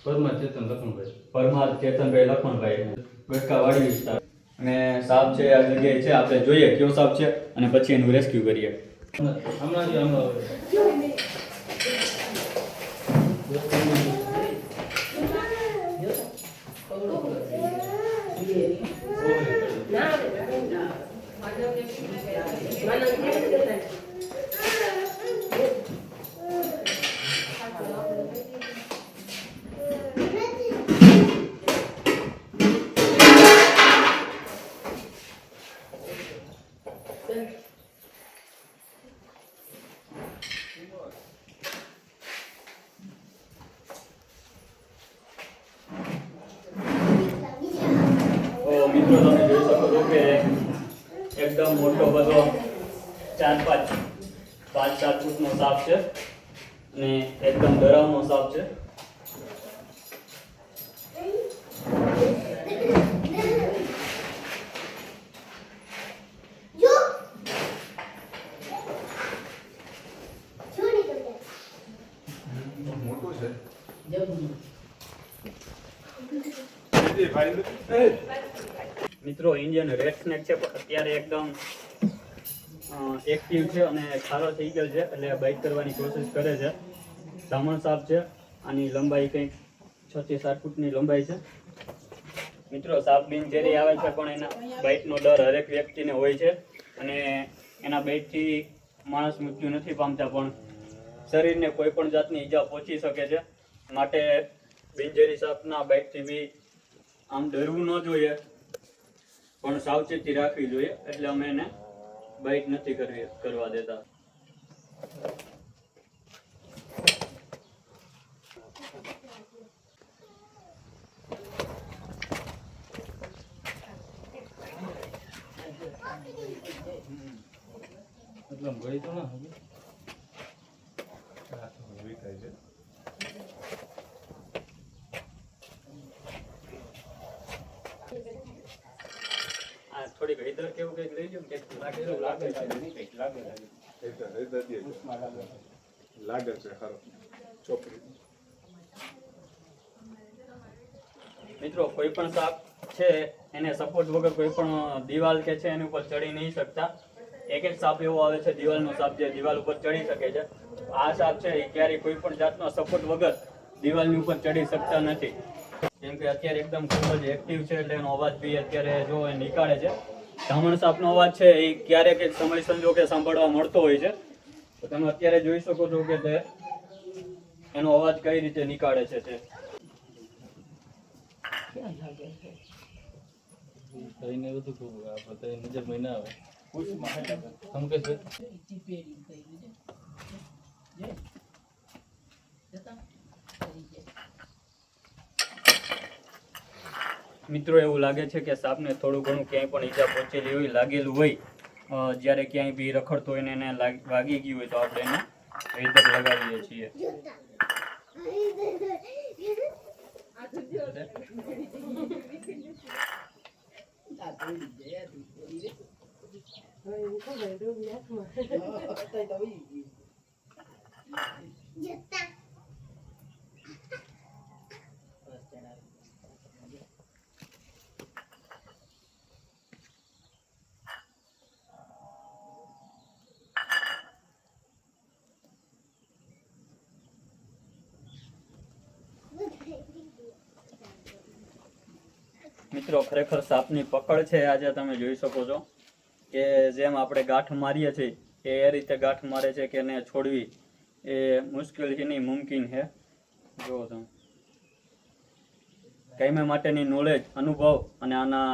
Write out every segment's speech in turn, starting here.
પરમાર ચેતનભાઈ લખમણભાઈ, ગટકાવાડી વિસ્તાર. અને સાપ છે આ જગ્યાએ છે, આપણે જોઈએ કયો સાપ છે અને પછી એનું રેસ્ક્યુ કરીએ. મિત્રો તમે જોઈ શકો છો કે એકદમ મોટો બધો 4-5 ફૂટનો સાપ છે અને એકદમ ડરાવનો સાપ છે. મિત્રો ઇન્ડિયન રેડ સ્નેક છે, અત્યારે એકદમ એક્ટિવ છે અને સારો થઈ ગયો છે, એટલે બાઇટ કરવાની કોશિશ કરે છે. ધામણ સાપ છે, આની લંબાઈ કંઈક 6 થી 7 ફૂટની લંબાઈ છે. મિત્રો સાપ બિનઝેરી આવે છે, પણ એના બાઇટનો ડર હરેક વ્યક્તિને હોય છે અને એના બાઇટથી માણસ મૃત્યુ નથી પામતા, પણ શરીરને કોઈ પણ જાતની ઈજા પહોંચી શકે છે. માટે બિનઝેરી સાપના બાઇટથી બી આમ ડરવું ન જોઈએ, પણ સાવચેતી રાખવી જોઈએ. એટલે અમે એને બાઇટ નથી કરવા દેતા. मतलब गई तो ना होगी થોડી હૈદર કેવું કંઈક લઈ જાવ, કંઈક લાગે છે નહીં, કંઈક લાગે છે ખરો ચોપડી. મિત્રો કોઈ પણ સાપ છે એને સપોર્ટ વગર કોઈ પણ દિવાલ કે છે એની ઉપર ચડી નહીં શકતા. એક એક સાપ એવો આવે છે દિવાલનો સાપ જે દિવાલ ઉપર ચડી શકે છે. આ સાપ છે એ ક્યારેય કોઈ પણ જાતનો સપોર્ટ વગર દિવાલની ઉપર ચડી શકતા નથી. કેમ કે અત્યારે એકદમ ખૂબ જ એક્ટિવ છે, એટલે એનો અવાજ બી અત્યારે જો એ નીકાળે છે. ધામણ સાપનો અવાજ છે એ ક્યારેક એક સમય સંજોગે સાંભળવા મળતો હોય છે, તો તમે અત્યારે જોઈ શકો છો કે તે એનો અવાજ કઈ રીતે નીકાળે છે. તે કઈને બધું ખૂબ આપણે નજર મહિના આવે થમકે છે. મિત્રો એવું લાગે છે કે સાપને થોડું ઘણું ક્યાંય પણ ઈજા પહોંચેલી હોય, લાગેલું હોય, જ્યારે ક્યાંય બી રખડતો હોય ને એને વાગી ગયું હોય, તો આપણે એને હૈદર લગાવીએ છીએ. મિત્રો ખરેખર સાપની પકડ છે આજે તમે જોઈ શકો છો કે જેમ આપણે ગાંઠ મારીએ છીએ એ રીતે ગાંઠ મારે છે કે એને છોડવી એ મુશ્કેલ છે નહીં, મુમકિન છે. જો તમે કાયમી માટેની નોલેજ, અનુભવ અને આના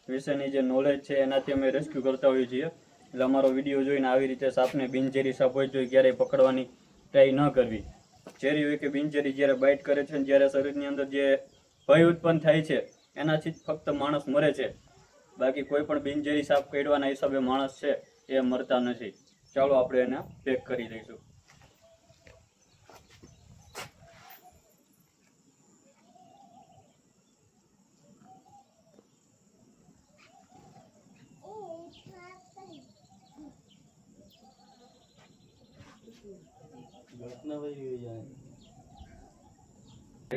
વિશેની જે નોલેજ છે એનાથી અમે રેસ્ક્યુ કરતા હોઈએ છીએ. એટલે અમારો વિડીયો જોઈને આવી રીતે સાપને બિનઝેરી સાપ હોય તો ક્યારેય પકડવાની ટ્રાય ન કરવી. ઝેરી હોય કે બિનઝેરી જ્યારે બાઇટ કરે છે, જ્યારે શરીરની અંદર જે ભય ઉત્પન્ન થાય છે એનાથી જ ફક્ત માણસ મરે છે, બાકી કોઈ પણ બિનઝેરી સાપ કરડવાના હિસાબે માણસ છે એ મરતા નથી. ચાલો આપણે એને પેક કરી દઈશું. घटना वही हुई है। જો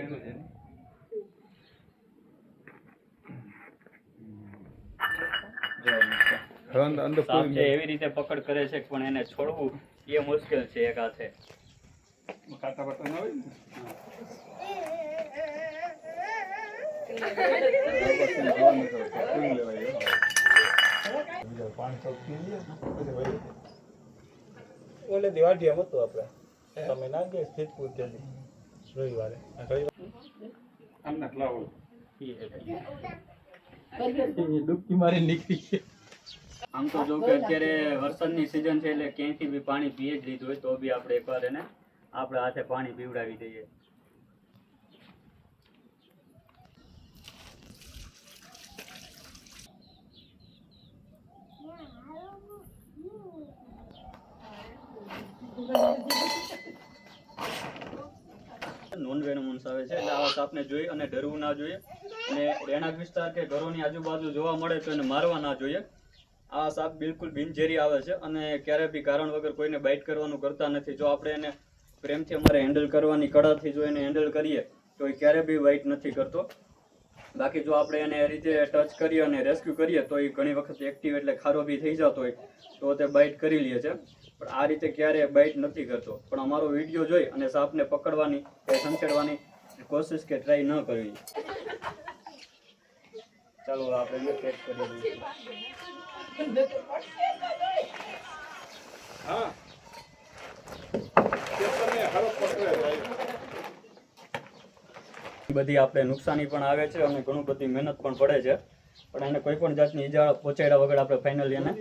મિત્રો, સાપ છે એવી રીતે પકડ કરે છે પણ એને છોડવું એ મુશ્કેલ છે એક હાથે. ખાતા બાતા ના હોય ને પકડી લેવાય બીજા 500 પી લે પછી ભાઈ ઓલે દિવાળીમાં હતું આપણે તમે ના ગયા સ્થિત પૂજ્યથી રવિવારે આમના ફ્લાવર ડૂબકી મારી નીકળી ગઈ. આમ તો જો કે અત્યારે વરસાદની સિઝન છે એટલે ક્યાંયથી બી પાણી પીએ જ લીધું હોય તો બી આપણે એકવાર એને આપણા હાથે પાણી પીવડાવી દઈએ. નોન વેનોમસ આવે છે એટલે આવા સાપને જોઈ અને ડરવું ના જોઈએ અને રહેણાંક વિસ્તાર કે ઘરોની આજુબાજુ જોવા મળે તો એને મારવા ના જોઈએ. આ સાપ બિલકુલ બિનઝેરી આવે છે અને ક્યારે બી કારણ વગર કોઈને બાઇટ કરવાનું કરતા નથી. જો આપણે એને પ્રેમથી અમારે હેન્ડલ કરવાની કળાથી જો એને હેન્ડલ કરીએ તો એ ક્યારે બી બાઇટ નથી કરતો. બાકી જો આપણે એને એ રીતે ટચ કરીએ અને રેસ્ક્યુ કરીએ તો એ ઘણી વખત એક્ટિવ એટલે ખારો બી થઈ જતો હોય તો તે બાઇટ કરી લે છે. પણ આ રીતે ક્યારે બાઇટ નથી કરતો. પણ અમારો વિડીયો જોઈ અને સાપને પકડવાની કે સંચેડવાની કોશિશ કે ટ્રાય ન કરવી. ચાલો આપણે પેક કરી દઈએ. હા તમે હારો પકડે ભાઈ બધી આપણે નુકસાની પણ આવે છે અને ઘણું બધી મહેનત પણ પડે છે પણ એને કોઈ પણ જાતની ઈજા પહોંચાડ્યા વગર આપણે ફાઇનલી એને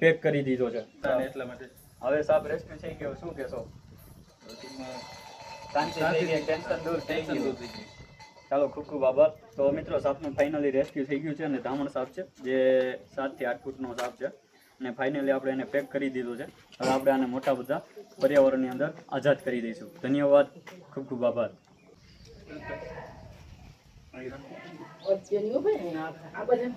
પેક કરી દીધો છે. એટલા માટે હવે સાપ રેસ્ક્યુ થઈ ગયો, શું કહેશો? શાંતિ થઈ ગઈ, ટેન્શન દૂર થઈ ગયું. ચાલો ખૂબ ખૂબ આભાર. તો મિત્રો સાપનું ફાઇનલી રેસ્ક્યુ થઈ ગયું છે અને ધામણ સાપ છે જે 7 થી 8 ફૂટનો સાપ છે અને ફાઇનલી આપણે એને પેક કરી દીધું છે. હવે આપણે આને મોટા બધા પર્યાવરણની અંદર આઝાદ કરી દઈશું. ધન્યવાદ, ખૂબ ખૂબ આભાર. આ બધા